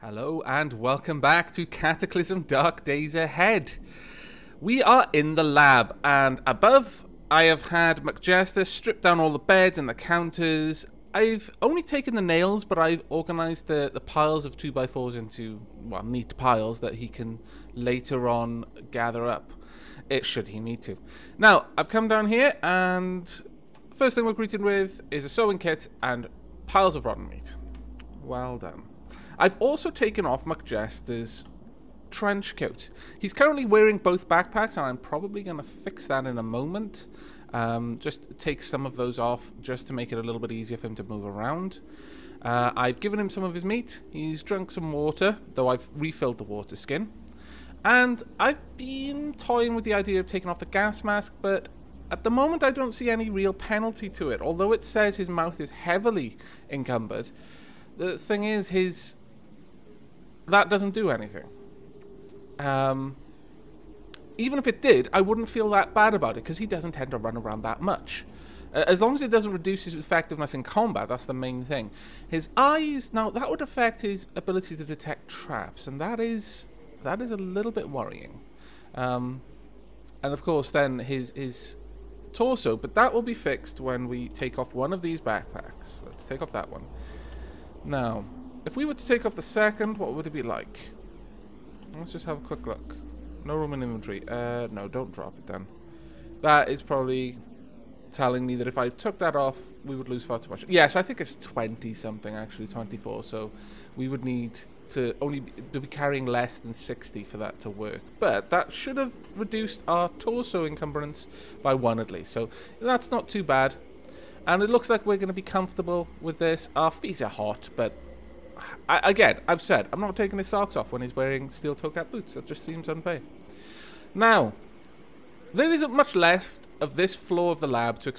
Hello and welcome back to Cataclysm Dark Days Ahead. We are in the lab, and above I have had McJester strip down all the beds and the counters. I've only taken the nails, but I've organised the piles of 2x4s into, well, neat piles that he can later on gather up, should he need to. Now, I've come down here, and first thing we're greeted with is a sewing kit and piles of rotten meat. Well done. I've also taken off McJester's trench coat. He's currently wearing both backpacks, and I'm probably going to fix that in a moment. Just take some of those off just to make it a little bit easier for him to move around. I've given him some of his meat. He's drunk some water, though I've refilled the water skin. And I've been toying with the idea of taking off the gas mask, but at the moment I don't see any real penalty to it. Although it says his mouth is heavily encumbered, the thing is that doesn't do anything. Even if it did, I wouldn't feel that bad about it because he doesn't tend to run around that much. As long as it doesn't reduce his effectiveness in combat, that's the main thing. His eyes, now that would affect his ability to detect traps, and that is a little bit worrying. And of course then his torso, but that will be fixed when we take off one of these backpacks. Let's take off that one. Now, if we were to take off the second, what would it be like? Let's just have a quick look. No room in inventory. No, don't drop it then. That is probably telling me that if I took that off, we would lose far too much. Yes, I think it's 20 something, actually, 24. So we would need to be carrying less than 60 for that to work. But that should have reduced our torso encumbrance by 1 at least. So that's not too bad. And it looks like we're going to be comfortable with this. Our feet are hot, but again, I've said, I'm not taking his socks off when he's wearing steel toe cap boots. That just seems unfair. Now, there isn't much left of this floor of the lab to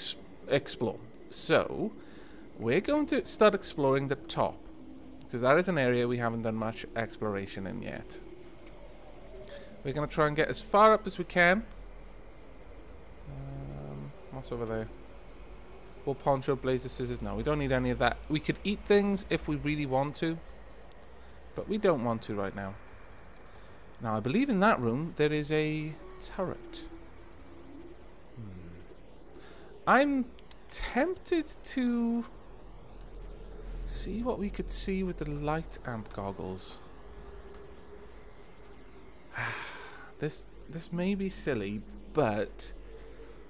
explore. So, we're going to start exploring the top, because that is an area we haven't done much exploration in yet. We're going to try and get as far up as we can. What's over there? Wool poncho, blazer, scissors. No, we don't need any of that. We could eat things if we really want to, but we don't want to right now. Now, I believe in that room there is a turret. I'm tempted to see what we could see with the light amp goggles. This may be silly, but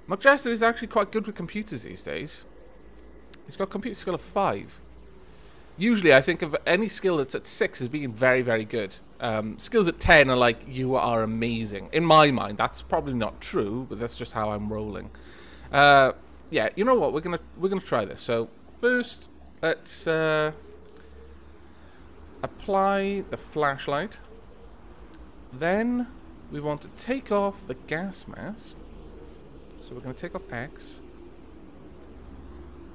McJester is actually quite good with computers these days. He's got a computer skill of 5. Usually I think of any skill that's at 6 as being very, very good. Skills at 10 are like, you are amazing. In my mind, that's probably not true, but that's just how I'm rolling. Yeah, you know what? We're gonna try this. So first, let's apply the flashlight. Then we want to take off the gas mask. So we're going to take off X.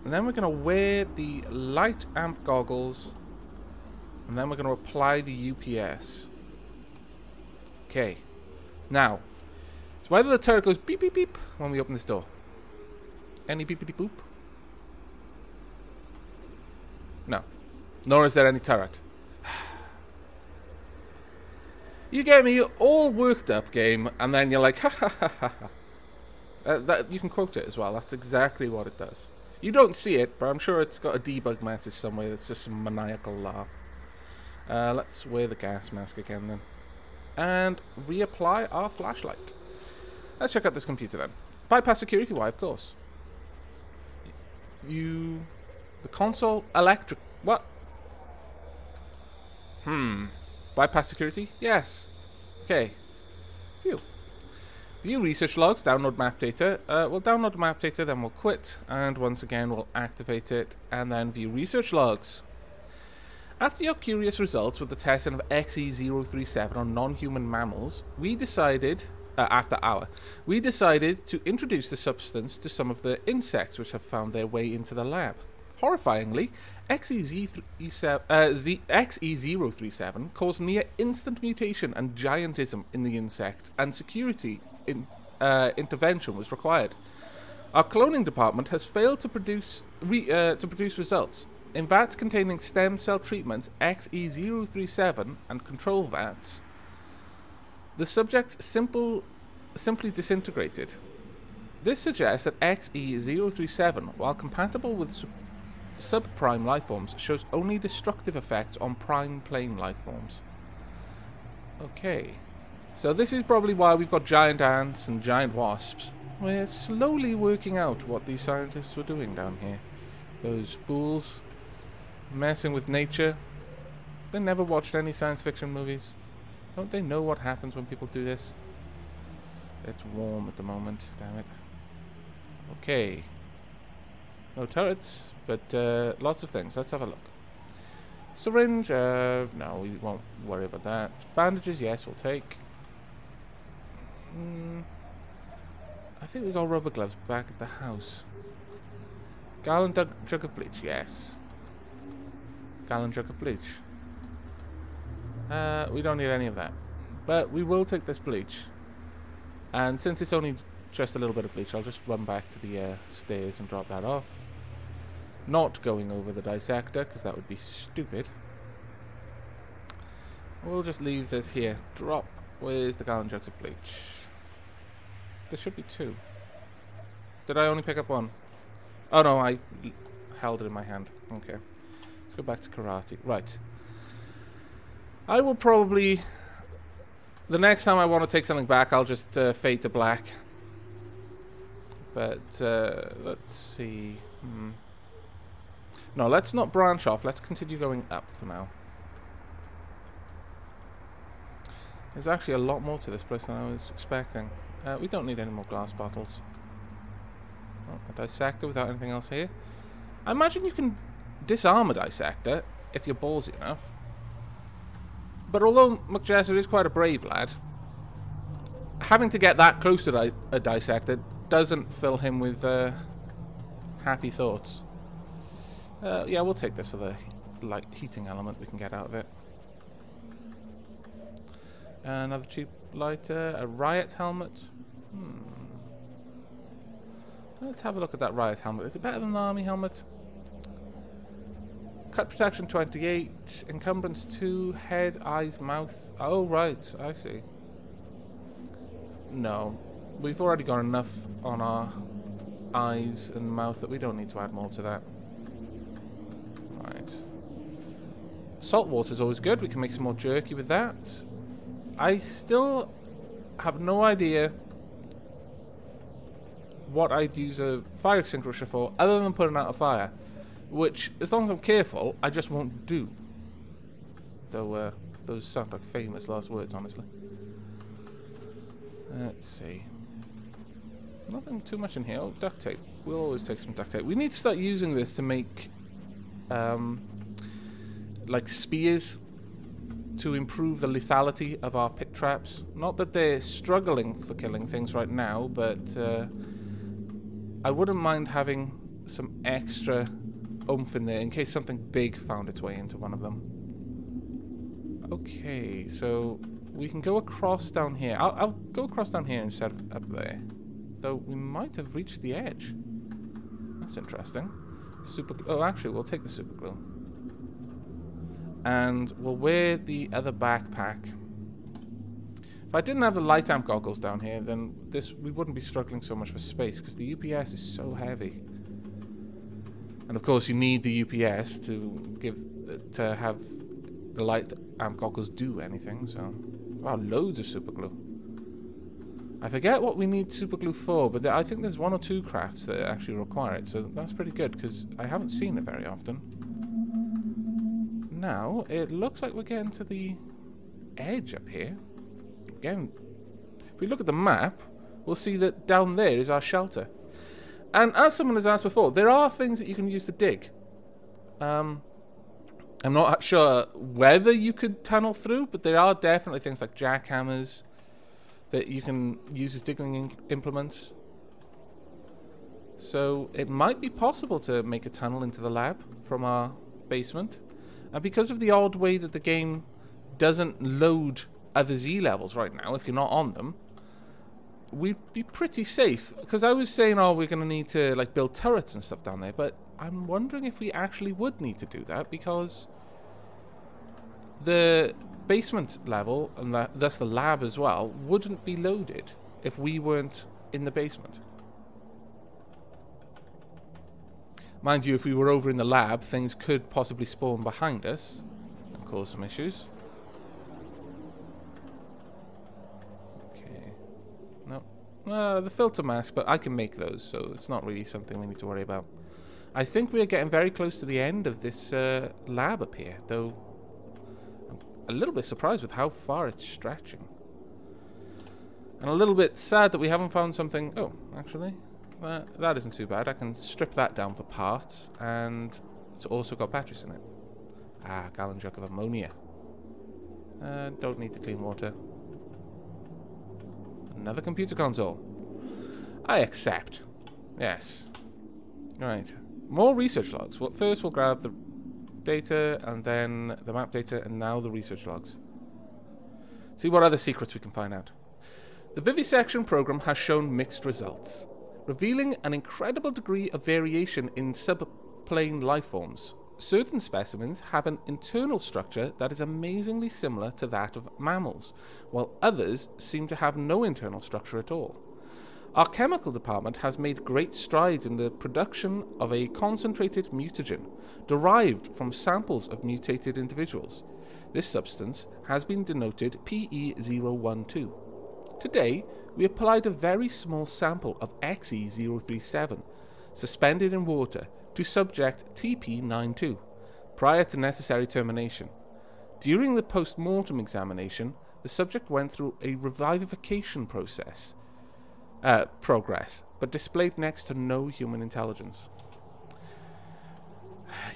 And then we're going to wear the light amp goggles. And then we're going to apply the UPS. Okay. Now, it's whether the turret goes beep beep beep when we open this door. Any beepity boop? No. Nor is there any turret. You get me all worked up, game, and then you're like, ha ha ha ha ha. That you can quote it as well. That's exactly what it does. You don't see it, but I'm sure it's got a debug message somewhere that's just some maniacal laugh. Let's wear the gas mask again then. And reapply our flashlight. Let's check out this computer then. Bypass security? Why, of course. The console electric... What? Bypass security? Yes. Okay. Phew. View research logs, download map data. We'll download the map data, then we'll quit, and once again we'll activate it, and then view research logs. After your curious results with the testing of XE037 on non-human mammals, we decided, we decided to introduce the substance to some of the insects which have found their way into the lab. Horrifyingly, XE037 caused near instant mutation and giantism in the insect, and security intervention was required. Our cloning department has failed to produce results. In vats containing stem cell treatments XE037 and control vats, the subjects simply disintegrated. This suggests that XE037, while compatible with subprime lifeforms, shows only destructive effects on prime plane lifeforms. Okay. So this is probably why we've got giant ants and giant wasps. We're slowly working out what these scientists were doing down here. Those fools. Messing with nature. They never watched any science fiction movies. Don't they know what happens when people do this? It's warm at the moment, damn it. Okay. No turrets, but lots of things. Let's have a look. Syringe, no, we won't worry about that. Bandages, yes, we'll take. I think we got rubber gloves back at the house. Gallon jug of bleach, yes. Gallon jug of bleach. We don't need any of that. But we will take this bleach. And since it's only just a little bit of bleach, I'll just run back to the stairs and drop that off. Not going over the dissector, because that would be stupid. We'll just leave this here. Drop. Where's the gallon jugs of bleach? There should be 2. Did I only pick up 1? Oh no, I held it in my hand. Okay. Let's go back to karate. Right. I will probably... The next time I want to take something back, I'll just fade to black. But, let's see... No, let's not branch off. Let's continue going up for now. There's actually a lot more to this place than I was expecting. We don't need any more glass bottles. Oh, a dissector without anything else here. I imagine you can disarm a dissector if you're ballsy enough. But although McJesser is quite a brave lad, having to get that close to a dissector doesn't fill him with happy thoughts. Yeah, we'll take this for the light heating element we can get out of it. Another cheap lighter, a riot helmet. Let's have a look at that riot helmet. Is it better than the army helmet? Cut protection 28, encumbrance 2, head, eyes, mouth. Oh, right, I see. No, we've already got enough on our eyes and mouth that we don't need to add more to that. Right. Salt water is always good. We can make some more jerky with that. I still have no idea what I'd use a fire extinguisher for other than putting out a fire. Which, as long as I'm careful, I just won't do. Though, those sound like famous last words, honestly. Let's see. Nothing too much in here. Oh, duct tape. We'll always take some duct tape. We need to start using this to make, like, spears to improve the lethality of our pit traps. Not that they're struggling for killing things right now, but I wouldn't mind having some extra oomph in there in case something big found its way into one of them. Okay, so we can go across down here. I'll go across down here instead of up there. Though we might have reached the edge. That's interesting. Oh, actually, we'll take the super glue. And we'll wear the other backpack. If I didn't have the light amp goggles down here, then we wouldn't be struggling so much for space, because the UPS is so heavy. And of course, you need the UPS to have the light amp goggles do anything. So, wow, loads of super glue. I forget what we need super glue for, but I think there's 1 or 2 crafts that actually require it. So that's pretty good because I haven't seen it very often. Now it looks like we're getting to the edge up here. Again, if we look at the map, we'll see that down there is our shelter. And as someone has asked before, there are things that you can use to dig. I'm not sure whether you could tunnel through, but there are definitely things like jackhammers that you can use as digging implements. So it might be possible to make a tunnel into the lab from our basement. And because of the odd way that the game doesn't load other Z levels right now, if you're not on them, we'd be pretty safe. Because I was saying, oh, we're going to need to like build turrets and stuff down there. But I'm wondering if we actually would need to do that, because the basement level, and thus the lab as well, wouldn't be loaded if we weren't in the basement. Mind you, if we were over in the lab, things could possibly spawn behind us and cause some issues. Okay. No. The filter mask, but I can make those, so it's not really something we need to worry about. I think we're getting very close to the end of this lab up here, though I'm a little bit surprised with how far it's stretching. And a little bit sad that we haven't found something... Oh, actually... that isn't too bad. I can strip that down for parts, and it's also got batteries in it. Ah, gallon jug of ammonia. Don't need the clean water. Another computer console. I accept. Yes. Right. More research logs. Well, first we'll grab the data, and then the map data, and now the research logs. See what other secrets we can find out. The vivisection program has shown mixed results, revealing an incredible degree of variation in subplane lifeforms. Certain specimens have an internal structure that is amazingly similar to that of mammals, while others seem to have no internal structure at all. Our chemical department has made great strides in the production of a concentrated mutagen, derived from samples of mutated individuals. This substance has been denoted PE012. Today, we applied a very small sample of XE037, suspended in water, to subject TP92, prior to necessary termination. During the post-mortem examination, the subject went through a revivification progress, but displayed next to no human intelligence.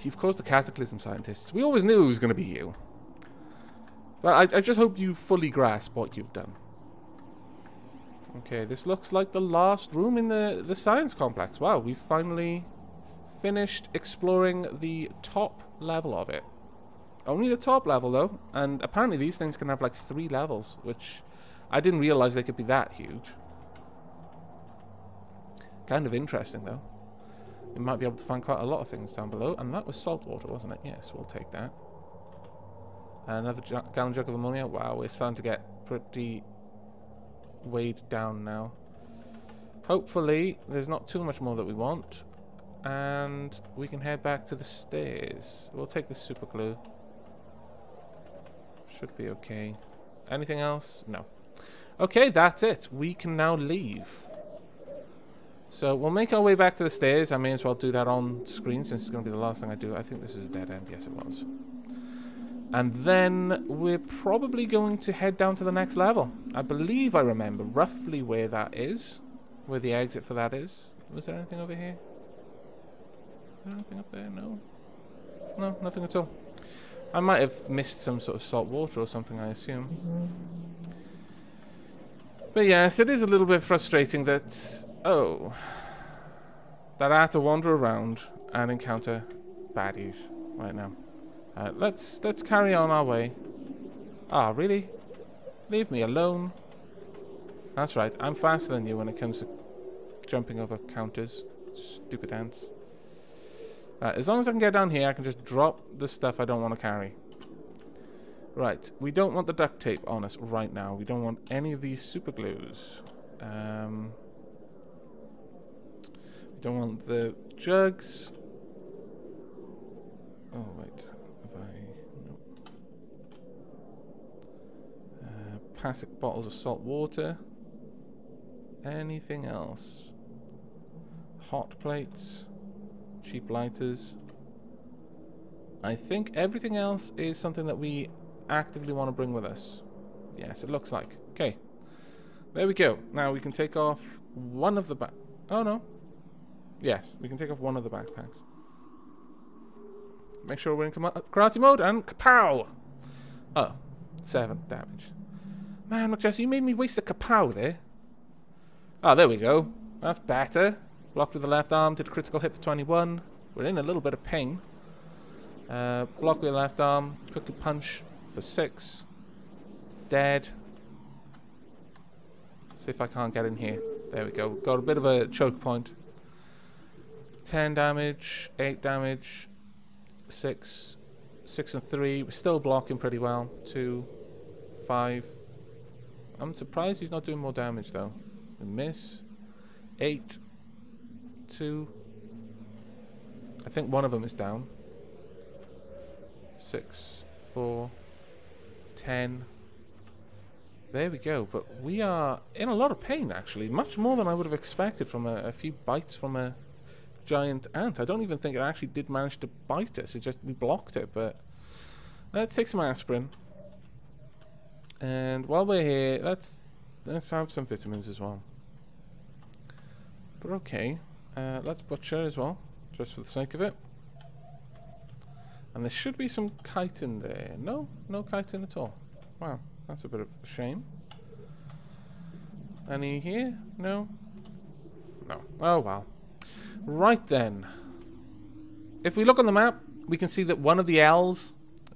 You've caused a cataclysm, scientists. We always knew it was going to be you. But I just hope you fully grasp what you've done. Okay, this looks like the last room in the science complex. Wow, we've finally finished exploring the top level of it. Only the top level, though. And apparently these things can have like 3 levels, which I didn't realize they could be that huge. Kind of interesting, though. We might be able to find quite a lot of things down below. And that was salt water, wasn't it? Yes, we'll take that. Another gallon jug of ammonia. Wow, we're starting to get pretty weighed down now. Hopefully there's not too much more that we want, and we can head back to the stairs. We'll take the super glue. Should be okay. Anything else? No. Okay, that's it. We can now leave. So we'll make our way back to the stairs. I may as well do that on screen since it's going to be the last thing I do. I think this is a dead end. Yes, it was. And then we're probably going to head down to the next level. I believe I remember roughly where that is. Where the exit for that is. Was there anything over here? Anything up there? No. No, nothing at all. I might have missed some sort of salt water or something, I assume. But yes, it is a little bit frustrating that... Oh. That I have to wander around and encounter baddies right now. Let's carry on our way. Ah, really? Leave me alone. That's right, I'm faster than you when it comes to jumping over counters. Stupid ants. As long as I can get down here, I can just drop the stuff I don't want to carry. Right, we don't want the duct tape on us right now. We don't want any of these super glues. We don't want the jugs. Oh, wait. Plastic bottles of salt water. Anything else? Hot plates. Cheap lighters. I think everything else is something that we actively want to bring with us. Yes, it looks like. Okay. There we go. Now we can take off one of the Oh, no. Yes, we can take off one of the backpacks. Make sure we're in karate mode and kapow! Oh, 7 damage. Man, look, Jesse, you made me waste a kapow there. Oh, there we go. That's better. Blocked with the left arm, did a critical hit for 21. We're in a little bit of pain. Block with the left arm, quickly punch for 6. It's dead. See if I can't get in here. There we go. Got a bit of a choke point. 10 damage, 8 damage, 6, 6 and 3. We're still blocking pretty well. 2, 5. I'm surprised he's not doing more damage though. A miss. 8, 2. I think one of them is down. 6, 4, 10. There we go. But we are in a lot of pain actually. Much more than I would have expected from a few bites from a giant ant. I don't even think it actually did manage to bite us. It just, we blocked it. But let's take some aspirin. And while we're here, let's have some vitamins as well. But okay. Let's butcher as well, just for the sake of it. And there should be some chitin there. No chitin at all. Wow, that's a bit of a shame. Any here? No? No. Oh, well. Right then. If we look on the map, we can see that one of the L's,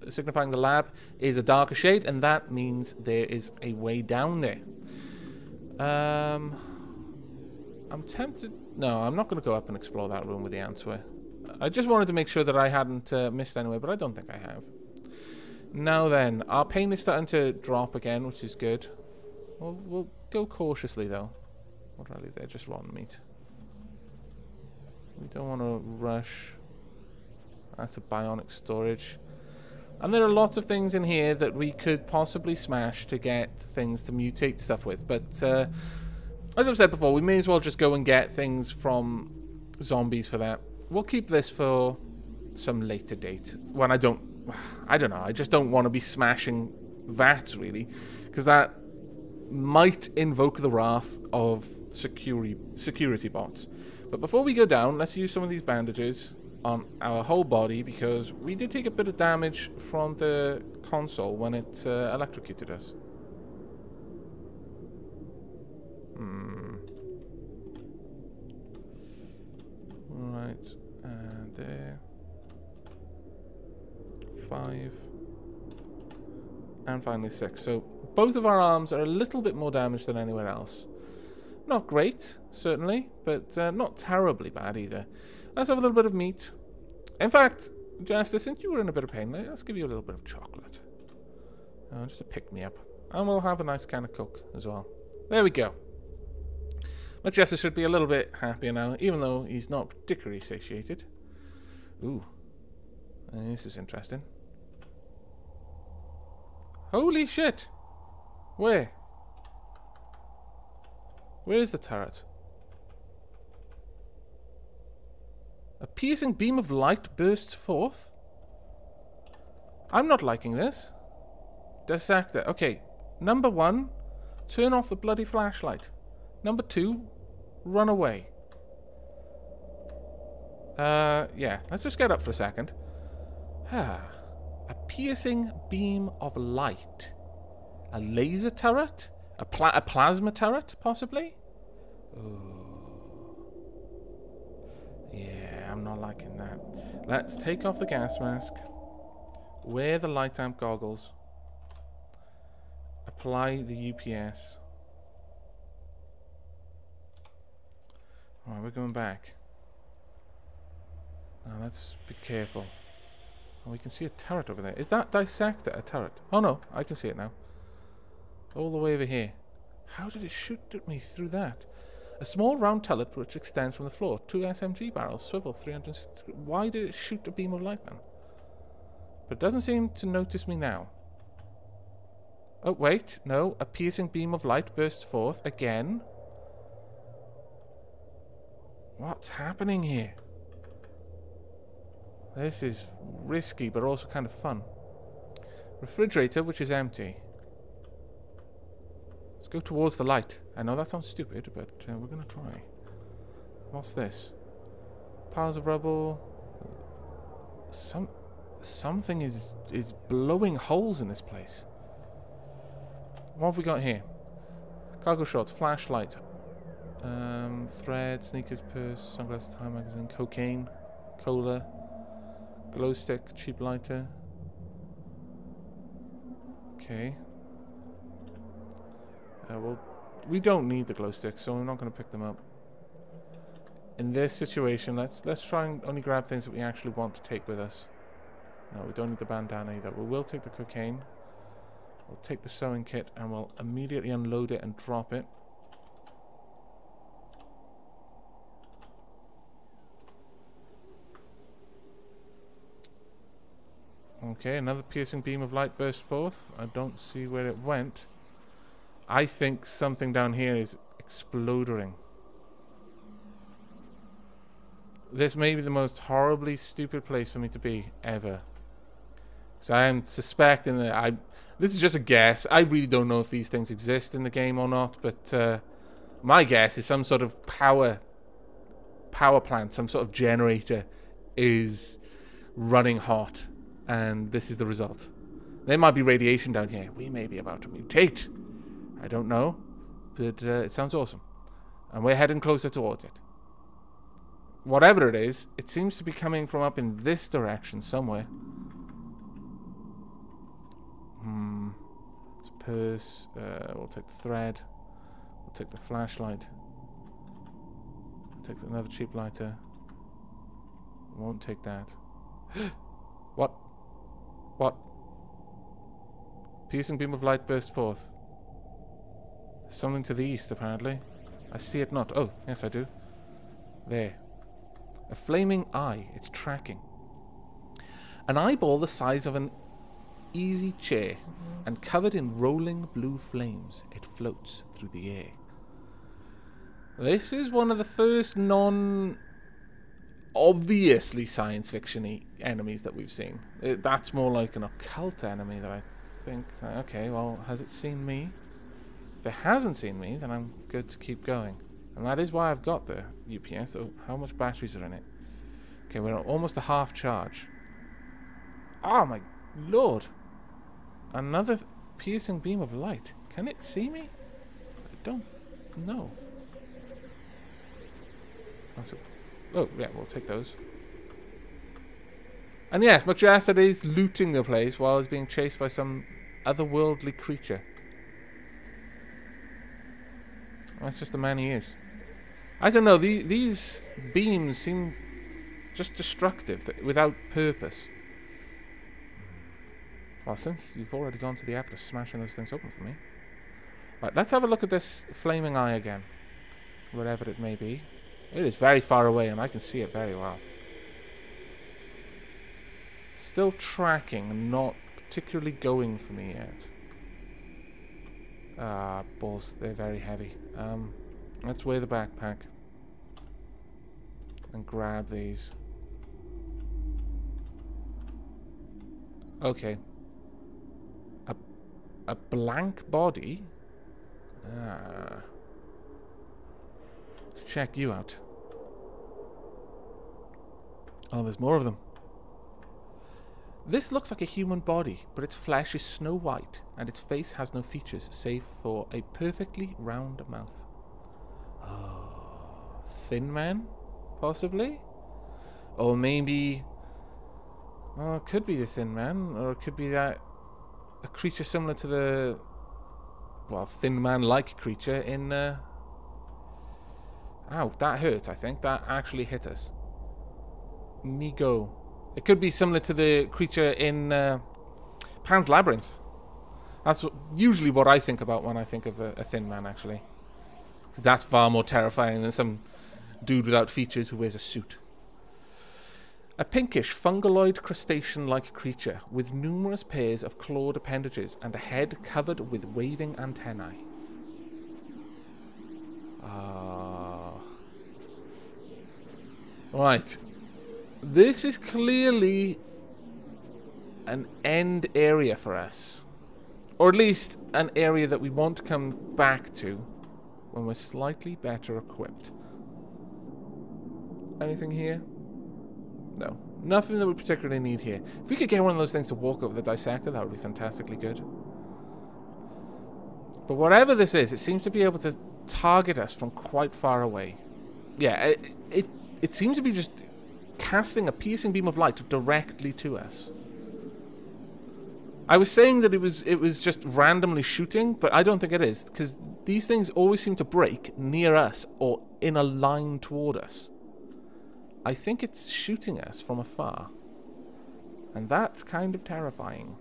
signifying the lab, is a darker shade, and that means there is a way down there. I'm tempted... No, I'm not going to go up and explore that room with the ants were. I just wanted to make sure that I hadn't missed anywhere, but I don't think I have. Now then, our pain is starting to drop again, which is good. We'll go cautiously, though. What are they? Just rotten meat. We don't want to rush. That's a bionic storage. And there are lots of things in here that we could possibly smash to get things to mutate stuff with. But, as I've said before, we may as well just go and get things from zombies for that. We'll keep this for some later date. When I don't know, I just don't want to be smashing VATs, really. Because that might invoke the wrath of security bots. But before we go down, let's use some of these bandages on our whole body, because we did take a bit of damage from the console when it electrocuted us. Right, and there. 5. And finally 6. So both of our arms are a little bit more damaged than anywhere else. Not great, certainly, but not terribly bad either. Let's have a little bit of meat. In fact, Jester, since you were in a bit of pain, let's give you a little bit of chocolate. Just to pick me up. And we'll have a nice can of Coke as well. There we go. My Jester should be a little bit happier now, even though he's not particularly satiated. Ooh. This is interesting. Holy shit! Where? Where is the turret? A piercing beam of light bursts forth? I'm not liking this. Dissect it. Okay. Number 1, turn off the bloody flashlight. Number 2, run away. Yeah. Let's just get up for a second. A piercing beam of light. A laser turret? A plasma turret, possibly? Ooh. Yeah, I'm not liking that. Let's take off the gas mask. Wear the light amp goggles. Apply the UPS. Alright, we're going back. Now let's be careful. Oh, we can see a turret over there. Is that Dissector a turret? Oh no, I can see it now. All the way over here. How did it shoot at me through that? A small round turret which extends from the floor. 2 SMG barrels. Swivel 360. Why did it shoot a beam of light then? But it doesn't seem to notice me now. Oh, wait. No. A piercing beam of light bursts forth again. What's happening here? This is risky, but also kind of fun. Refrigerator, which is empty. Let's go towards the light. I know that sounds stupid, but we're going to try. What's this? Piles of rubble. Something is blowing holes in this place. What have we got here? Cargo shorts, flashlight, thread, sneakers, purse, sunglasses, tie magazine, cocaine, cola, glow stick, cheap lighter. Okay. We'll we don't need the glow sticks, so we're not going to pick them up. In this situation, let's try and only grab things that we actually want to take with us. No, we don't need the bandana either. We will take the cocaine. We'll take the sewing kit and we'll immediately unload it and drop it. Okay, another piercing beam of light burst forth. I don't see where it went. I think something down here is exploding. This may be the most horribly stupid place for me to be ever. So I am suspecting that this is just a guess. I really don't know if these things exist in the game or not, but my guess is some sort of power plant, some sort of generator is running hot, and this is the result. There might be radiation down here. We may be about to mutate. I don't know, but it sounds awesome. And we're heading closer towards it. Whatever it is, it seems to be coming from up in this direction somewhere. It's a purse. We'll take the thread. We'll take the flashlight. We'll take another cheap lighter. Won't take that. What? What? Piercing beam of light burst forth. Something to the east, apparently. I see it not. Oh, yes, I do. There. A flaming eye. It's tracking. An eyeball the size of an easy chair and covered in rolling blue flames. It floats through the air. This is one of the first non-obviously science fiction-y enemies that we've seen. That's more like an occult enemy that I think... Okay, well, has it seen me? If it hasn't seen me, then I'm good to keep going. And that is why I've got the UPS. So how much batteries are in it? Okay, we're almost a half charge. Oh my lord. Another piercing beam of light. Can it see me? I don't know. Oh, yeah, we'll take those. And yes, Majested is looting the place while he's being chased by some otherworldly creature. That's just the man he is. I don't know, these beams seem just destructive, without purpose. Well, since you've already gone to the effort of smashing those things open for me. Right, let's have a look at this flaming eye again. Wherever it may be. It is very far away and I can see it very well. Still tracking, not particularly going for me yet. Ah, balls, they're very heavy. Let's weigh the backpack. And grab these. Okay. A blank body? Ah. Check you out. Oh, there's more of them. This looks like a human body, but its flesh is snow white, and its face has no features, save for a perfectly round mouth. Oh, Thin Man? Possibly? Or maybe... Oh, it could be the Thin Man, or it could be that... a creature similar to the... well, Thin Man-like creature in... Ow, that hurt, I think. That actually hit us. Me go. It could be similar to the creature in Pan's Labyrinth. That's usually what I think about when I think of a Thin Man, actually. 'Cause that's far more terrifying than some dude without features who wears a suit. A pinkish, fungaloid crustacean-like creature with numerous pairs of clawed appendages and a head covered with waving antennae. Right. This is clearly an end area for us. Or at least an area that we want to come back to when we're slightly better equipped. Anything here? No. Nothing that we particularly need here. If we could get one of those things to walk over the dissector, that would be fantastically good. But whatever this is, it seems to be able to target us from quite far away. Yeah, it seems to be just casting a piercing beam of light directly to us. I was saying that it was just randomly shooting, but I don't think it is, because these things always seem to break near us or in a line toward us. I think it's shooting us from afar. And that's kind of terrifying.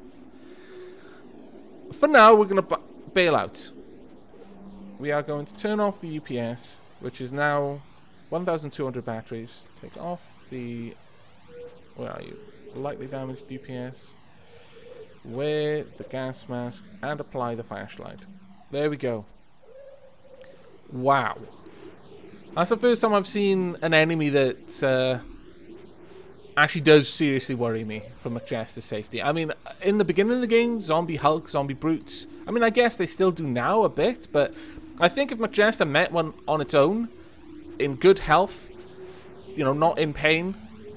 For now, we're going to bail out. We are going to turn off the UPS, which is now 1,200 batteries. Take off the... Where are you? Lightly damaged UPS. Wear the gas mask and apply the flashlight. There we go. Wow. That's the first time I've seen an enemy that actually does seriously worry me for McJester's safety. I mean, in the beginning of the game, zombie Hulk, zombie brutes. I mean, I guess they still do now a bit, but I think if McJester met one on its own, in good health, you know, not in pain,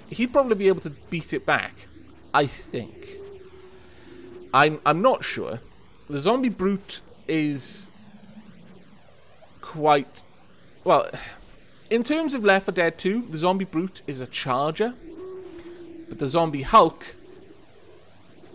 he'd probably be able to beat it back. I think. I'm not sure. The zombie brute is quite... Well, in terms of Left 4 Dead 2, the zombie brute is a charger. But the zombie Hulk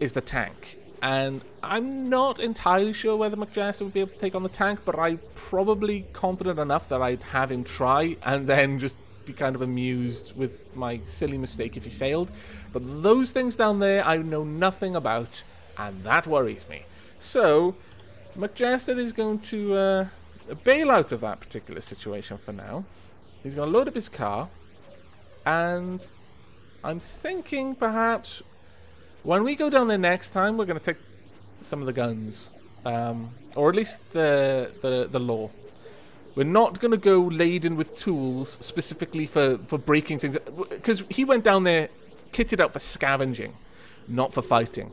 is the tank. And I'm not entirely sure whether McJester would be able to take on the tank, but I'm probably confident enough that I'd have him try and then just be kind of amused with my silly mistake if he failed. But those things down there I know nothing about, and that worries me. So, McJester is going to bail out of that particular situation for now. He's going to load up his car, and I'm thinking perhaps when we go down there next time, we're going to take some of the guns, or at least the law. We're not going to go laden with tools specifically for breaking things, because he went down there kitted out for scavenging, not for fighting.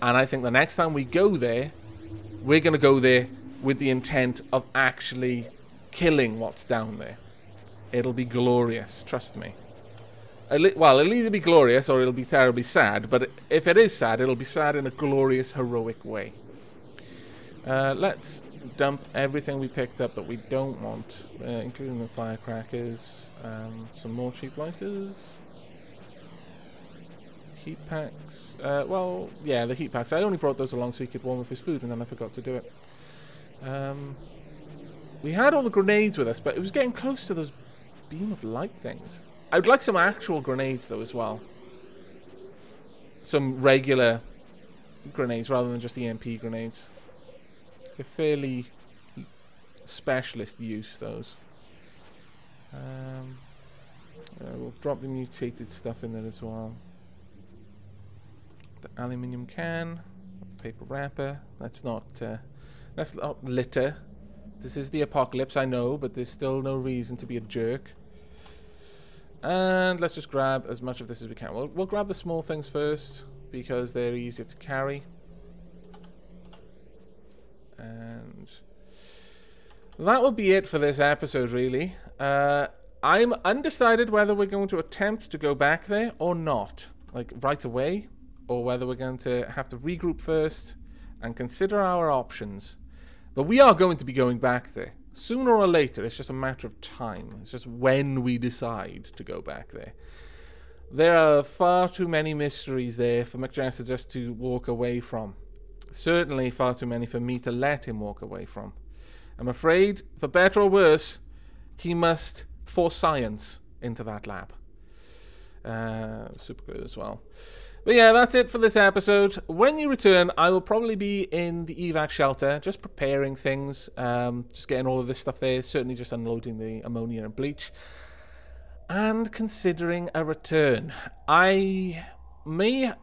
And I think the next time we go there, we're going to go there with the intent of actually killing what's down there. It'll be glorious, trust me. Well, it'll either be glorious or it'll be terribly sad, but if it is sad, it'll be sad in a glorious, heroic way. Let's dump everything we picked up that we don't want, including the firecrackers, some more cheap lighters, heat packs. Well, yeah, the heat packs. I only brought those along so he could warm up his food, and then I forgot to do it. We had all the grenades with us, but it was getting close to those beam of light things. I would like some actual grenades, though, as well. Some regular grenades, rather than just EMP grenades. They're fairly specialist use, those. We'll drop the mutated stuff in there as well. The aluminium can, paper wrapper. Let's not litter. This is the apocalypse, I know, but there's still no reason to be a jerk. And let's just grab as much of this as we can. We'll grab the small things first, because they're easier to carry. And that will be it for this episode, really. I'm undecided whether we're going to attempt to go back there or not, like right away, or whether we're going to have to regroup first and consider our options. But we are going to be going back there. Sooner or later, it's just a matter of time. It's just when we decide to go back there. There are far too many mysteries there for McJester just to walk away from. Certainly far too many for me to let him walk away from. I'm afraid, for better or worse, he must force science into that lab. Super glue as well. But yeah, that's it for this episode. When you return, I will probably be in the evac shelter, just preparing things, just getting all of this stuff there, certainly just unloading the ammonia and bleach, and considering a return. I may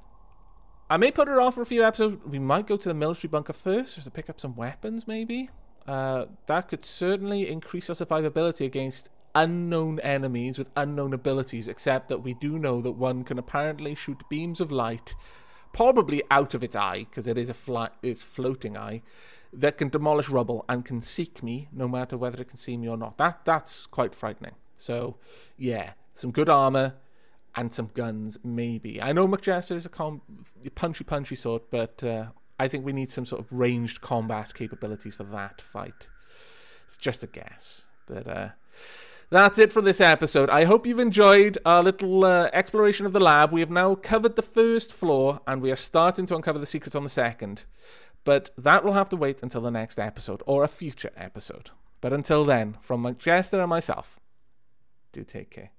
put it off for a few episodes. We might go to the military bunker first, just to pick up some weapons, maybe. That could certainly increase our survivability against unknown enemies with unknown abilities, except that we do know that one can apparently shoot beams of light, probably out of its eye, because it is a floating eye, that can demolish rubble and can seek me no matter whether it can see me or not. That's quite frightening. So, yeah, some good armor and some guns, maybe. I know McJester is a punchy sort, but I think we need some sort of ranged combat capabilities for that fight. It's just a guess. But that's it for this episode. I hope you've enjoyed our little exploration of the lab. We have now covered the first floor, and we are starting to uncover the secrets on the second. But that will have to wait until the next episode, or a future episode. But until then, from Mike Jester and myself, do take care.